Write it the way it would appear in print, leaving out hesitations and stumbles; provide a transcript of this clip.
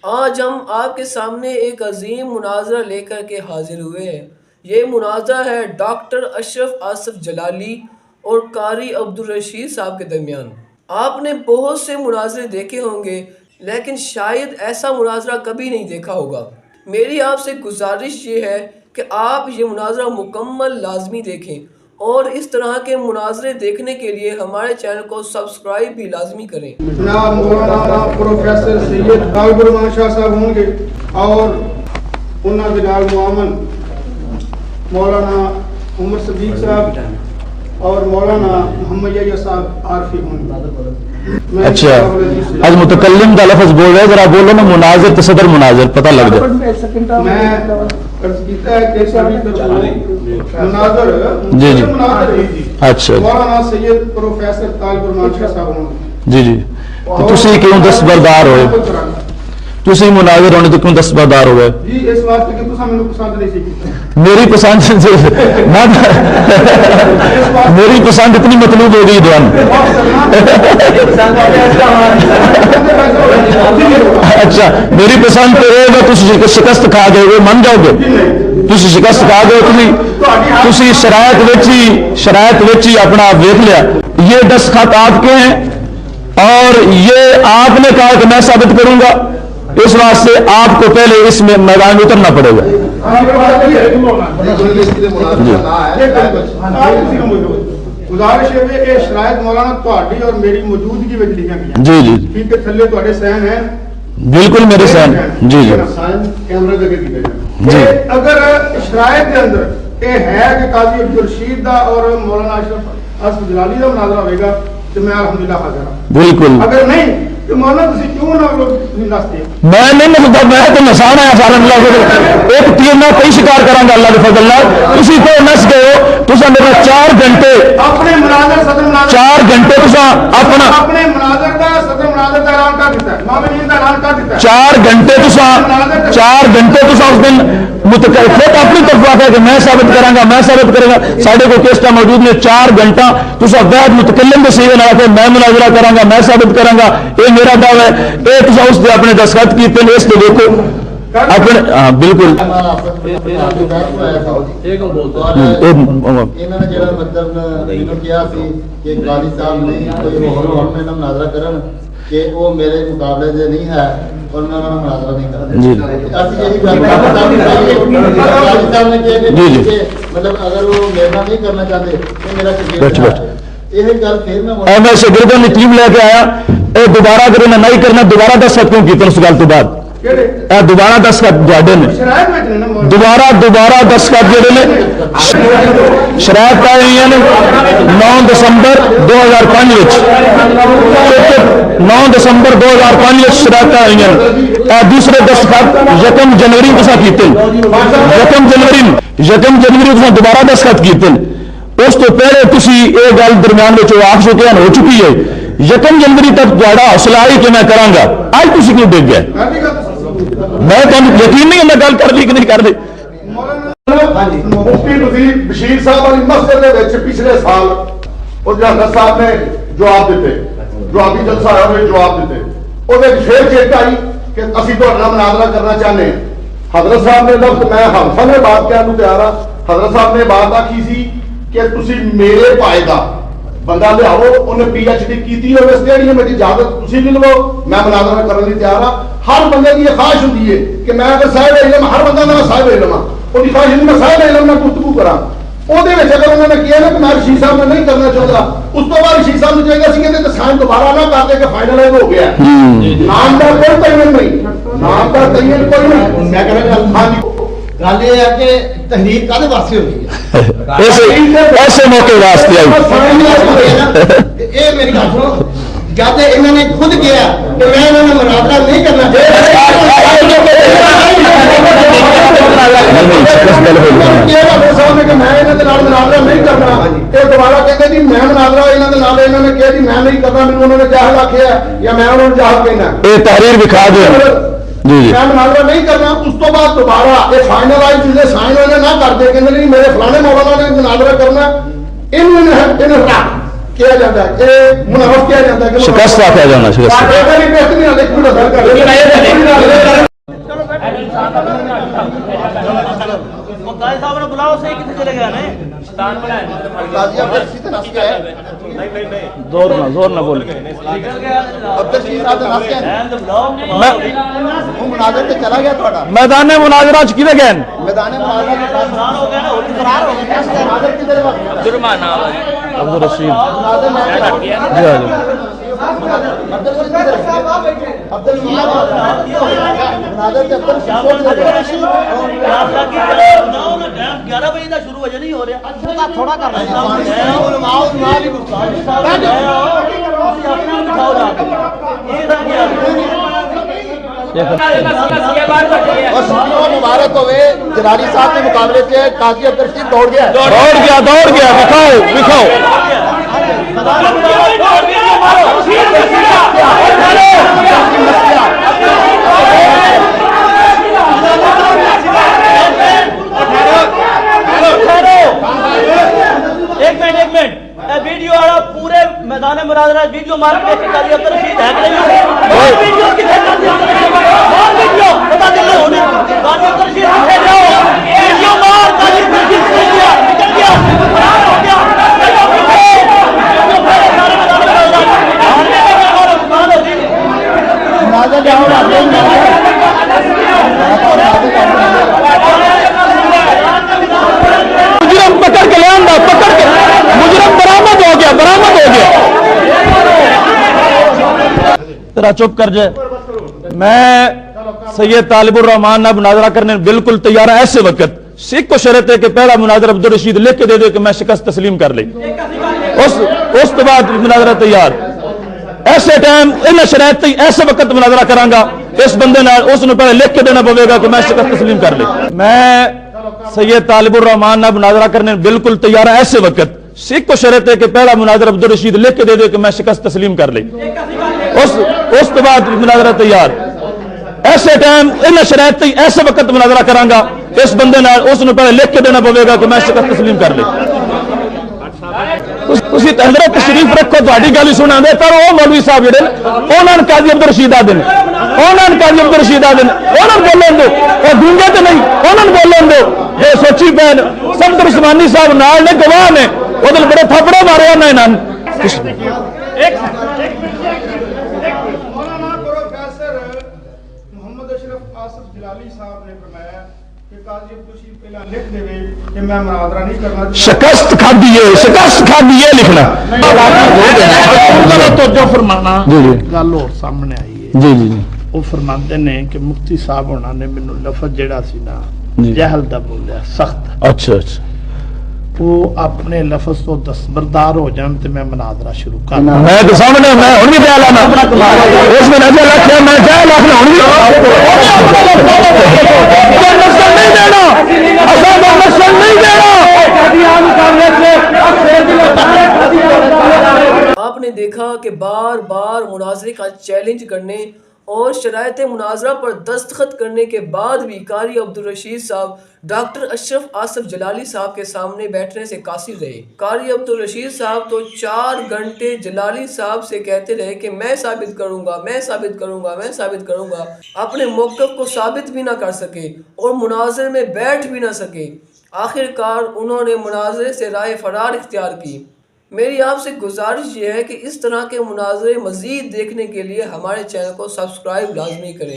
आज हम आपके सामने एक अजीम मुनाजरा लेकर के हाजिर हुए हैं। ये मुनाजरा है डॉक्टर अशरफ आसफ जलाली और कारी अब्दुल रशीद साहब के दरमियान। आपने बहुत से मुनाजरे देखे होंगे लेकिन शायद ऐसा मुनाजरा कभी नहीं देखा होगा। मेरी आपसे गुजारिश ये है कि आप ये मुनाजरा मुकम्मल लाजमी देखें और इस तरह के मुनाजरे देखने के लिए हमारे चैनल को सब्सक्राइब भी लाजमी करें। जनाब मौलाना प्रोफेसर सैयद तालिबुररहमान शाह साहब होंगे और उन्होंने के नाल मुआवन मौलाना उमर सदीक साहब और मौलाना मोहम्मद यहया साहब आरफी होंगे। अच्छा, आज मुतकल्लिम का लफ्ज बोल रहे हैं, जरा बोलो ना मुनाजिर तो सदर मुनाजिर पता लग जाए। मैं अर्ज कीता है कि सभी मुनाजिर जी जी अच्छा मौलाना सैयद प्रोफेसर तालिबुररहमान शाह साहब होंगे। जी जी तो तुसी क्यों दस्तबरदार होए? तुसी मुनाजिर होने तो क्यों दस्तबरदार हो गए? जी इस वास्ते कि तुसा मैनू पसंद नहीं सी। मेरी पसंद मेरी पसंद इतनी मतलूब हो गई दुआन। अच्छा, मेरी पसंद तो रहेगा तुम शिकस्त खा गए मन जाओगे, तुम शिकस्त खा गए, तुम शरायत विच ही अपना वेख लिया। ये दस्तखत आपके हैं और ये आपने कहा कि मैं साबित करूंगा, इस वास्ते आपको पहले इस मैदान में उतरना पड़ेगा। गुजारिश है कि शरायत मौलाना तुम्हारी और मेरी मौजूदगी में लिखी गई। जी जी ठीक है, थल्ले तुम्हारे सहन है, बिल्कुल मेरे सहन। जी जी कैमरा जगह की जी। अगर शरायत के अंदर ये है कि काजी अब्दुल रशीद दा और मौलाना अशरफ आसफ जलाली दा मुनाजरा होगा तो मैं अल्हम्दुलिल्लाह हाजिर हूं। बिल्कुल। अगर नहीं तो मौलाना तुसी क्यों ना लोग नसते? मैं नहीं नसदा, मैं तो नसान है सारा अल्लाह के एक तीर ना कई शिकार करांगा अल्लाह के फजल नाल। तुसी तो नस गए हो, तुसा मेरा 4 घंटे अपने मुनाजर सदर मुनाजर 4 घंटे तुसा अपने मुनाजर का सदर मुनाजर का ऐलान कर दिता है, मामूलीन का ऐलान कर दिता है। 4 घंटे तुसा उस दिन खुद अपनी तरफ आके कि मैं साबित करांगा साढ़े को केस्टा मौजूद ने 4 घंटा तुसा वैद मुतकल्लिम के सीधे ना के मैं मुनाजरा करांगा, मैं साबित करांगा, ये मेरा दावा है। ये तुसा उस दे अपने दस्तखत कीते ने, इस ते देखो अपने। हाँ बिल्कुल इन्होंने जो मतलब मैंने किया कि गाजी साहब ने कोई और में मुनाजरा करन कि वो मेरे मुकाबले से नहीं है और मैं उन्होंने मुनाजरा नहीं करता जी। ऐसी यही गल गाजी साहब ने किया कि मतलब अगर वो मेरा नहीं करना चाहते तो मेरा यही गल फिर मैं शागिर्दों ने टीम लेके आया, दोबारा अगर उन्हें नहीं करना दोबारा दस्तखत क्यों किए उस गल तो बाद दोबारा दस्तखत दोबारा दस्तखत जोड़े ने शरायत पाई ने 9 दिसंबर 2005 9 दिसंबर 2005 शरायत आई। दूसरे दस्तखत 1 जनवरी तुसा कीते, 1 जनवरी तुसा दोबारा दस्तखत कीते। उस तो पहले तुसी ये गल दरम्यान में आख चुके हो चुकी है। 1 जनवरी तक तुहाडा हौसला आई कि मैं करांगा, आज तुसी क्यों डिग गए? मैं तुहानू यकीन नहीं मैं गल कर ली कि नहीं कर दी। मुफ्ती बशीर साहब वाली मस्जिद दे विच पिछले साल और जहांगीर साहब ने जवाब दिते, जवाबी जलसा होया उन्होंने जवाब दिते, ਉਹਦੇ फिर चेत आई कि ਅਸੀਂ ਤੁਹਾਡੇ ਨਾਲ मुनाजरा करना चाहते हैं। हजरत साहब ने लफ्ज मैं हम सामने बात कहने को तैयार हाँ। हजरत साहब ने बात आखी सी कि तुसी मेरे भाई का बंदा लियाओ, उन्हें PhD की हो स्टेडियम में इजाजत तुसी ले लो, मैं मुनाजरा करने लिए तैयार हाँ। हर बंदे की ख्वाहिश होती है कि मैं अगर साहिब इल्म, हर बंदा मैं साहिब इल्म हाँ, उसकी ख्वाहिश मैं साहिब इल्म में गुफ्तगू करा। अगर उन्होंने किया ना कि मैं रशीद साहब में नहीं करना चाहता, उस तो बाद रशीद साहब ने चाहिए कि साइन दोबारा ना कर दे कि फाइनलाइज हो गया। नाम का कोई तयन नहीं, नाम का तयन कोई नहीं। मैं कहना हाँ जी गल ये है कि तहरीर काहदे वास्ते होनी है, ऐसे मौके वास्ते आई। ये मेरी गल सुनो, जब इन्होंने खुद किया कि मैं इन्होंने मुनाजरा नहीं करना नहीं करना, दोबारा कहते जी मैं मुनाजरा इन्होंने कहा जी मैं नहीं करना, मैंने उन्होंने जाहल आखिया या मैं उन्होंने जाहल कहना, ये तहरीर दिखा दो मैं मुनाजरा नहीं करना। उस तो बाद दोबारा ये फाइनलाइज चीजें साइन उन्होंने ना कर दे, कहते नहीं मेरे फलाने मौलाना ने मुनाजरा करना, इन्होंने کیا جاتا ہے کہ منافق کیا جاتا ہے کہ شکست آ جانا شکست صاحب نے بلاؤ صحیح کتنے چلے گئے نا قاضی عبد الرشید نس کیا ہے زور نہ بول عبد الرشید صاحب نے نس کیا ہے وہ مناظر تے چلا گیا تھوڑا میدان مناظرہ چ کدے گئے میدان مناظر کے پاس فرار ہو گیا نا وہ فرار ہو گیا مناظر کدھر وقت جرمانہ عبد الرشید مناظر میں عبد الرشید کدھر عبد الرشید مناظر کے عبد الرشید 11 بجے کا شروع وجہ نہیں ہو رہا تھوڑا کر رہے ہیں علماء بھی اور مبارک ہوئے جلالی صاحب کے مقابلے سے قاضی عبد الرشید دوڑ گیا دکھاؤ ایک منٹ ویڈیو والا پورے میدان مناظرہ ویڈیو مار کے قاضی عبد الرشید ہے کہ نہیں ویڈیو کتنے قاضی عبد الرشید ویڈیو بتا دیں قاضی عبد الرشید کتنے جاؤ ویڈیو مار قاضی عبد الرشید نکل گیا فرار ہو گیا مجرم پکڑ کے لے آندا پکڑ کے مجرم برآمد ہو گیا ذرا چپ کر جائے میں سید طالب الرحمان نہ مناظرہ کرنے بالکل تیار ہے ایسے وقت سکھ کو شرط ہے کہ پہلا مناظر عبد الرشید لکھ کے دے دے کہ میں شکست تسلیم کر لی اس کے بعد مناظرہ تیار ایسے ٹائم ان شرائط ایسے وقت مناظرہ کروں گا اس بندے اس نے پہلے لکھ کے دینا پڑے گا کہ میں شکست تسلیم کر لی میں سید طالب الرحمان نہ مناظرہ کرنے بالکل تیار ہے ایسے وقت سکھ کو شرط ہے کہ پہلا مناظر عبد الرشید لکھ کے دے دے کہ میں شکست تسلیم کر لی اس کے بعد مناظرہ تیار ایسے ٹائم ان شرائط ایسے وقت مناظرہ کروں گا اس بندے اس نے پہلے لکھ کے دینا پڑے گا کہ میں شکست تسلیم کر لی حضرت تشریف رکھو تاری گل سنا دے پر وہ مولوی صاحب جڑے انہوں نے قاضی عبد الرشید آ دن بولن دو وہ گونگے تو نہیں انہوں بولن دو یہ سوچی پین سمت عثمانی صاحب نال نے گواہ نے وہ دل بڑے تھپڑے مارے انہوں مولانا پروفیسر محمد اشرف آصف جلالی صاحب نے فرمایا کہ قاضی عبد الرشید پہلا لکھ دے کہ میں مناظرہ نہیں کرنا شکست کھا دیے لکھنا تو جو فرمانا گل اور سامنے آئی ہے وہ فرماندے نے کہ مفتی صاحب ہونا نے مینوں لفظ جڑا سی نا جہل دا بولیا سخت اچھا وہ اپنے لفظ تو دستبردار ہو جان تے میں مناظرہ شروع کر میں تو سامنے میں ہن بھی جہل لانا اس میں نظر رکھیا میں جہل لانا ہن بھی نسل نہیں دینا اساں دا نسل نہیں دینا آپ نے دیکھا کہ بار بار مناظرے کا چیلنج کرنے اور شرائط مناظرہ پر دستخط کرنے کے بعد بھی قاری عبد الرشید صاحب ڈاکٹر اشرف آصف جلالی صاحب کے سامنے بیٹھنے سے قاصر رہے۔ قاری عبد الرشید صاحب تو 4 گھنٹے جلالی صاحب سے کہتے رہے کہ میں ثابت کروں گا اپنے موقف کو ثابت بھی نہ کر سکے اور مناظرے میں بیٹھ بھی نہ سکے۔ آخر کار انہوں نے مناظرے سے رائے فرار اختیار کی۔ میری آپ سے گزارش یہ ہے کہ اس طرح کے مناظرے مزید دیکھنے کے لیے ہمارے چینل کو سبسکرائب لازمی کریں۔